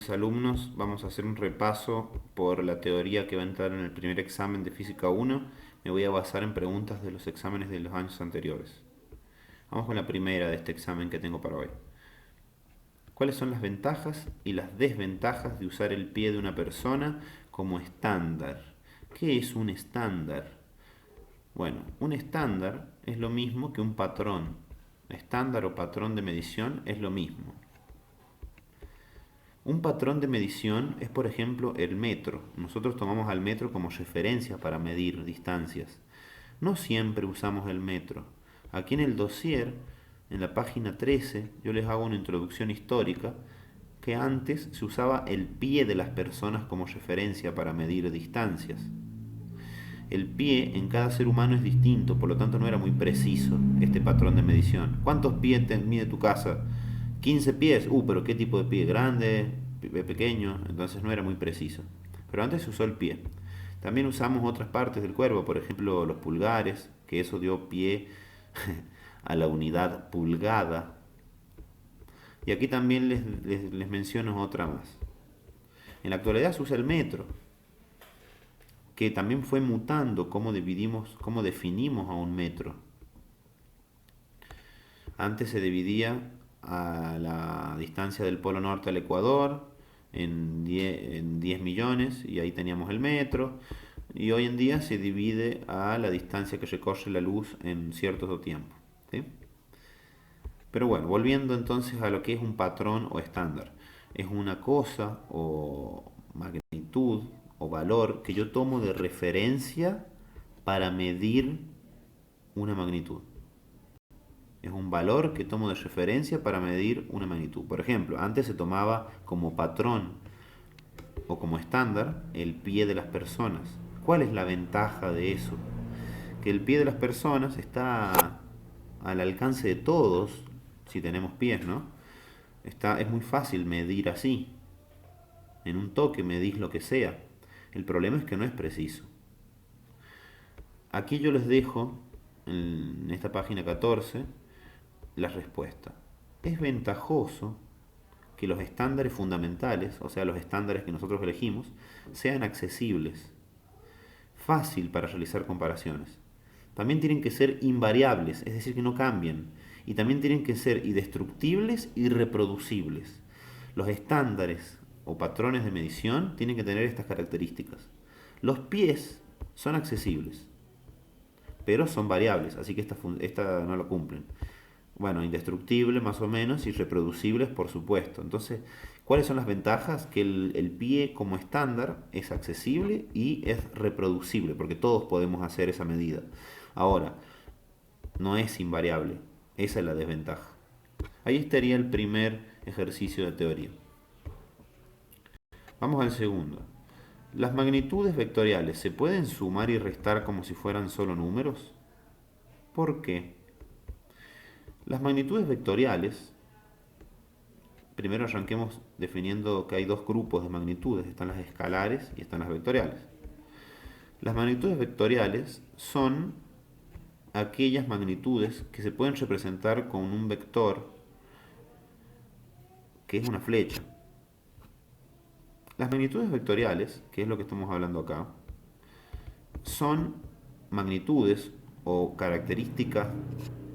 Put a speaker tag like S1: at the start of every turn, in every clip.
S1: Alumnos, vamos a hacer un repaso por la teoría que va a entrar en el primer examen de Física 1. Me voy a basar en preguntas de los exámenes de los años anteriores. Vamos con la primera de este examen que tengo para hoy. ¿Cuáles son las ventajas y las desventajas de usar el pie de una persona como estándar? ¿Qué es un estándar? Bueno, un estándar es lo mismo que un patrón. Estándar o patrón de medición es lo mismo. Un patrón de medición es, por ejemplo, el metro. Nosotros tomamos al metro como referencia para medir distancias. No siempre usamos el metro. Aquí en el dossier, en la página 13, yo les hago una introducción histórica que antes se usaba el pie de las personas como referencia para medir distancias. El pie en cada ser humano es distinto, por lo tanto no era muy preciso este patrón de medición. ¿Cuántos pies mide tu casa? 15 pies. Pero ¿qué tipo de pie? ¿Grande? ¿Pequeño? Entonces no era muy preciso. Pero antes se usó el pie. También usamos otras partes del cuerpo, por ejemplo los pulgares, que eso dio pie a la unidad pulgada. Y aquí también les menciono otra más. En la actualidad se usa el metro, que también fue mutando cómo definimos a un metro. Antes se dividía a la distancia del Polo Norte al Ecuador en 10 millones y ahí teníamos el metro. Y hoy en día se divide a la distancia que recorre la luz en cierto tiempo. ¿Sí? Pero bueno, volviendo entonces a lo que es un patrón o estándar. Es una cosa o magnitud o valor que yo tomo de referencia para medir una magnitud. Es un valor que tomo de referencia para medir una magnitud. Por ejemplo, antes se tomaba como patrón o como estándar el pie de las personas. ¿Cuál es la ventaja de eso? Que el pie de las personas está al alcance de todos si tenemos pies, ¿no? Es muy fácil medir así. En un toque medís lo que sea. El problema es que no es preciso. Aquí yo les dejo en esta página 14 la respuesta. Es ventajoso que los estándares fundamentales, o sea, los estándares que nosotros elegimos, sean accesibles, fácil para realizar comparaciones. También tienen que ser invariables, es decir, que no cambien. Y también tienen que ser indestructibles y reproducibles. Los estándares o patrones de medición tienen que tener estas características. Los pies son accesibles, pero son variables, así que esta no lo cumplen. Bueno, indestructibles más o menos y reproducibles por supuesto. Entonces, ¿cuáles son las ventajas? Que el pie como estándar es accesible y es reproducible, porque todos podemos hacer esa medida. Ahora, no es invariable, esa es la desventaja. Ahí estaría el primer ejercicio de teoría. Vamos al segundo. ¿Las magnitudes vectoriales se pueden sumar y restar como si fueran solo números? ¿Por qué? Las magnitudes vectoriales, primero arranquemos definiendo que hay dos grupos de magnitudes, están las escalares y están las vectoriales. Las magnitudes vectoriales son aquellas magnitudes que se pueden representar con un vector que es una flecha. Las magnitudes vectoriales, que es lo que estamos hablando acá, son magnitudes o características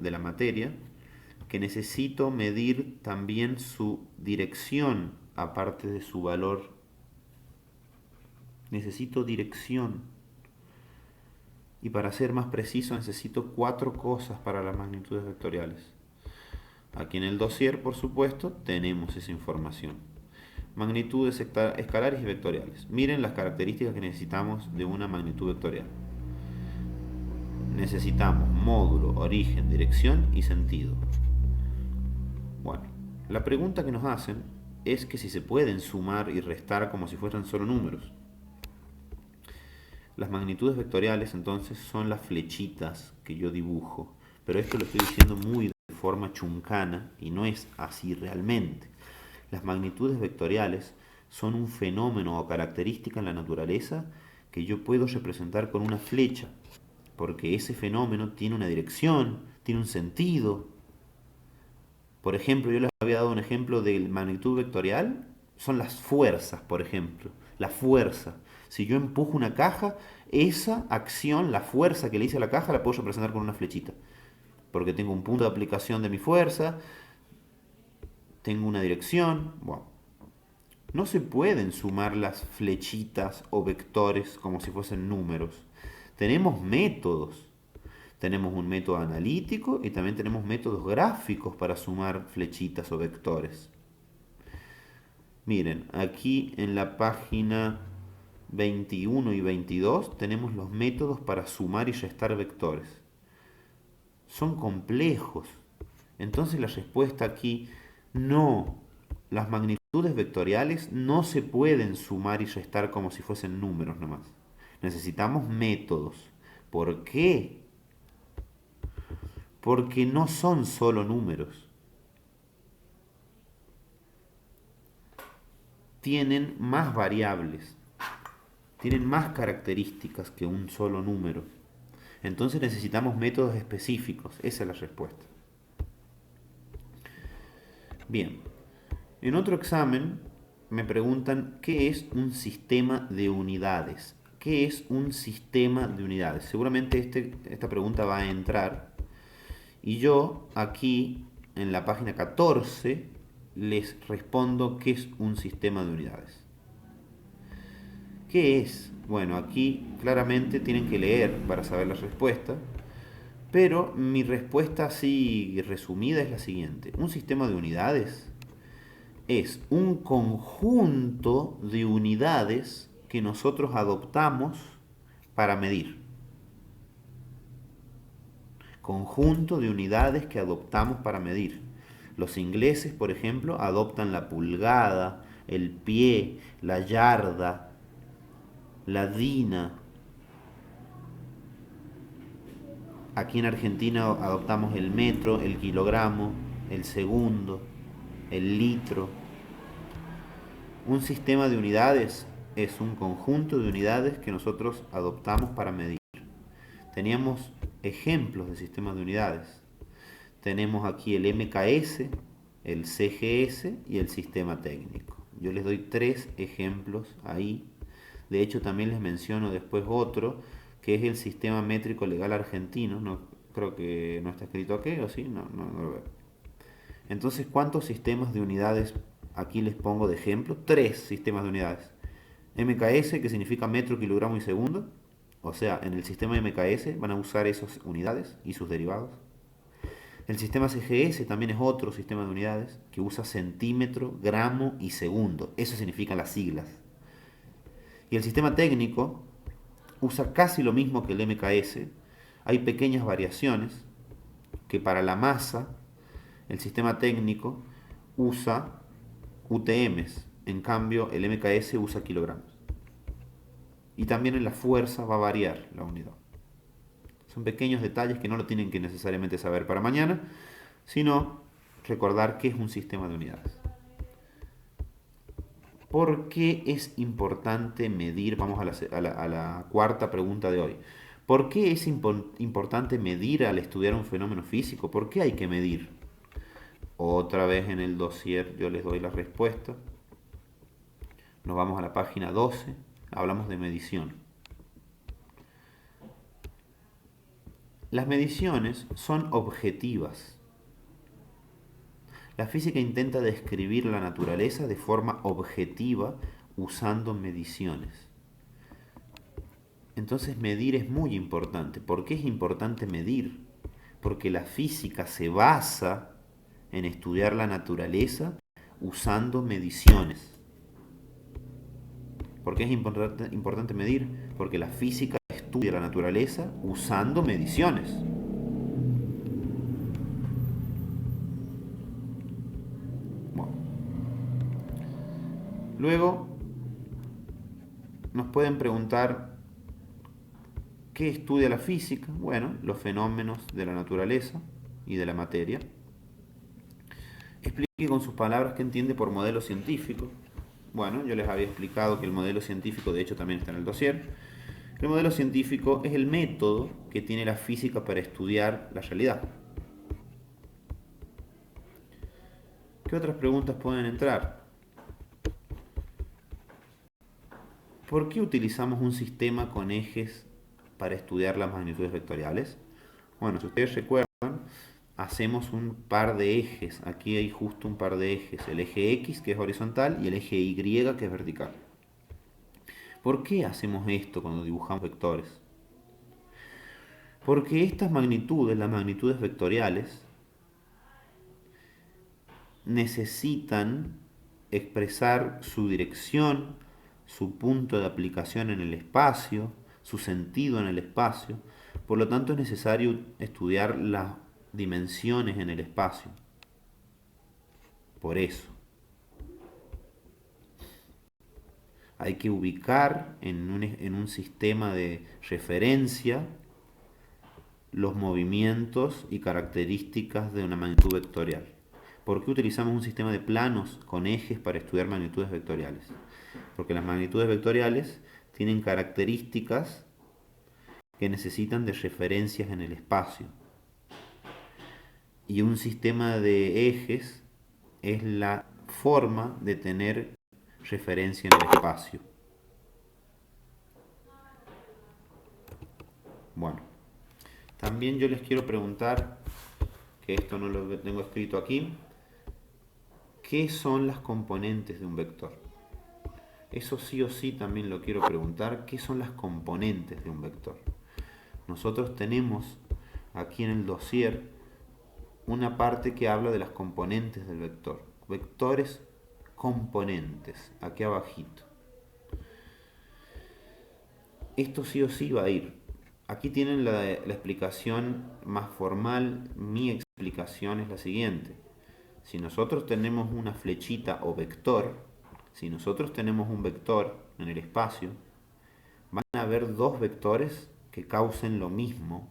S1: de la materia que necesito medir también su dirección aparte de su valor. Necesito dirección. Y para ser más preciso necesito cuatro cosas para las magnitudes vectoriales. Aquí en el dossier, por supuesto, tenemos esa información. Magnitudes escalares y vectoriales. Miren las características que necesitamos de una magnitud vectorial. Necesitamos módulo, origen, dirección y sentido. Bueno, la pregunta que nos hacen es que si se pueden sumar y restar como si fueran solo números. Las magnitudes vectoriales entonces son las flechitas que yo dibujo, pero esto lo estoy diciendo muy de forma chuncana y no es así realmente. Las magnitudes vectoriales son un fenómeno o característica en la naturaleza que yo puedo representar con una flecha, porque ese fenómeno tiene una dirección, tiene un sentido. Por ejemplo, yo les había dado un ejemplo de magnitud vectorial son las fuerzas, por ejemplo. La fuerza. Si yo empujo una caja, esa acción, la fuerza que le hice a la caja, la puedo representar con una flechita. Porque tengo un punto de aplicación de mi fuerza, tengo una dirección. Bueno, no se pueden sumar las flechitas o vectores como si fuesen números. Tenemos métodos. Tenemos un método analítico y también tenemos métodos gráficos para sumar flechitas o vectores. Miren, aquí en la página 21 y 22 tenemos los métodos para sumar y restar vectores. Son complejos. Entonces la respuesta aquí, no. Las magnitudes vectoriales no se pueden sumar y restar como si fuesen números nomás. Necesitamos métodos. ¿Por qué? Porque no son solo números. Tienen más variables, tienen más características que un solo número. Entonces necesitamos métodos específicos. Esa es la respuesta. Bien, en otro examen me preguntan qué es un sistema de unidades. ¿Qué es un sistema de unidades? Seguramente esta pregunta va a entrar. Y yo aquí en la página 14 les respondo qué es un sistema de unidades. ¿Qué es? Bueno, aquí claramente tienen que leer para saber la respuesta, pero mi respuesta así resumida es la siguiente. Un sistema de unidades es un conjunto de unidades que nosotros adoptamos para medir. Conjunto de unidades que adoptamos para medir. Los ingleses, por ejemplo, adoptan la pulgada, el pie, la yarda, la dina. Aquí en Argentina adoptamos el metro, el kilogramo, el segundo, el litro. Un sistema de unidades es un conjunto de unidades que nosotros adoptamos para medir. Teníamos ejemplos de sistemas de unidades. Tenemos aquí el MKS, el CGS y el sistema técnico. Yo les doy 3 ejemplos ahí. De hecho, también les menciono después otro, que es el sistema métrico legal argentino. No, creo que no está escrito aquí, ¿o sí? No lo veo. Entonces, ¿cuántos sistemas de unidades aquí les pongo de ejemplo? 3 sistemas de unidades. MKS, que significa metro, kilogramo y segundo. O sea, en el sistema MKS van a usar esas unidades y sus derivados. El sistema CGS también es otro sistema de unidades que usa centímetro, gramo y segundo. Eso significan las siglas. Y el sistema técnico usa casi lo mismo que el MKS. Hay pequeñas variaciones que para la masa el sistema técnico usa UTMs. En cambio el MKS usa kilogramos. Y también en la fuerza va a variar la unidad. Son pequeños detalles que no lo tienen que necesariamente saber para mañana, sino recordar qué es un sistema de unidades. ¿Por qué es importante medir? Vamos a la cuarta pregunta de hoy. ¿Por qué es importante medir al estudiar un fenómeno físico? ¿Por qué hay que medir? Otra vez en el dossier yo les doy la respuesta. Nos vamos a la página 12. Hablamos de medición. Las mediciones son objetivas. La física intenta describir la naturaleza de forma objetiva usando mediciones. Entonces medir es muy importante. ¿Por qué es importante medir? Porque la física se basa en estudiar la naturaleza usando mediciones. ¿Por qué es importante medir? Porque la física estudia la naturaleza usando mediciones. Bueno. Luego nos pueden preguntar ¿qué estudia la física? Bueno, los fenómenos de la naturaleza y de la materia. Explique con sus palabras qué entiende por modelo científico. Bueno, yo les había explicado que el modelo científico, de hecho también está en el dossier. El modelo científico es el método que tiene la física para estudiar la realidad. ¿Qué otras preguntas pueden entrar? ¿Por qué utilizamos un sistema con ejes para estudiar las magnitudes vectoriales? Bueno, si ustedes recuerdan, hacemos un par de ejes. Aquí hay justo un par de ejes. El eje X, que es horizontal, y el eje Y, que es vertical. ¿Por qué hacemos esto cuando dibujamos vectores? Porque estas magnitudes, las magnitudes vectoriales, necesitan expresar su dirección, su punto de aplicación en el espacio, su sentido en el espacio. Por lo tanto, es necesario estudiar las dimensiones en el espacio. Por eso, hay que ubicar en un sistema de referencia los movimientos y características de una magnitud vectorial. ¿Por qué utilizamos un sistema de planos con ejes para estudiar magnitudes vectoriales? Porque las magnitudes vectoriales tienen características que necesitan de referencias en el espacio. Y un sistema de ejes es la forma de tener referencia en el espacio. Bueno, también yo les quiero preguntar, que esto no lo tengo escrito aquí, ¿qué son las componentes de un vector? Eso sí o sí también lo quiero preguntar, ¿qué son las componentes de un vector? Nosotros tenemos aquí en el dossier una parte que habla de las componentes del vector. Vectores componentes, aquí abajito. Esto sí o sí va a ir. Aquí tienen la explicación más formal. Mi explicación es la siguiente. Si nosotros tenemos una flechita o vector, si nosotros tenemos un vector en el espacio, van a haber dos vectores que causen lo mismo.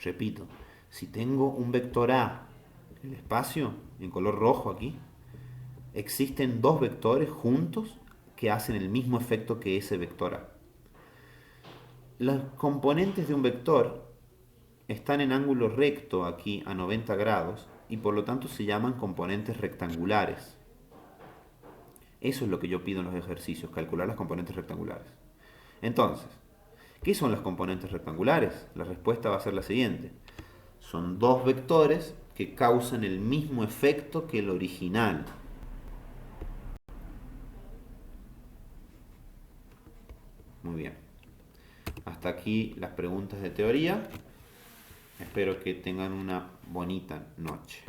S1: Repito, si tengo un vector A en el espacio, en color rojo aquí, existen dos vectores juntos que hacen el mismo efecto que ese vector A. Las componentes de un vector están en ángulo recto aquí a 90 grados y por lo tanto se llaman componentes rectangulares. Eso es lo que yo pido en los ejercicios, calcular las componentes rectangulares. Entonces, ¿qué son las componentes rectangulares? La respuesta va a ser la siguiente. Son dos vectores que causan el mismo efecto que el original. Muy bien. Hasta aquí las preguntas de teoría. Espero que tengan una bonita noche.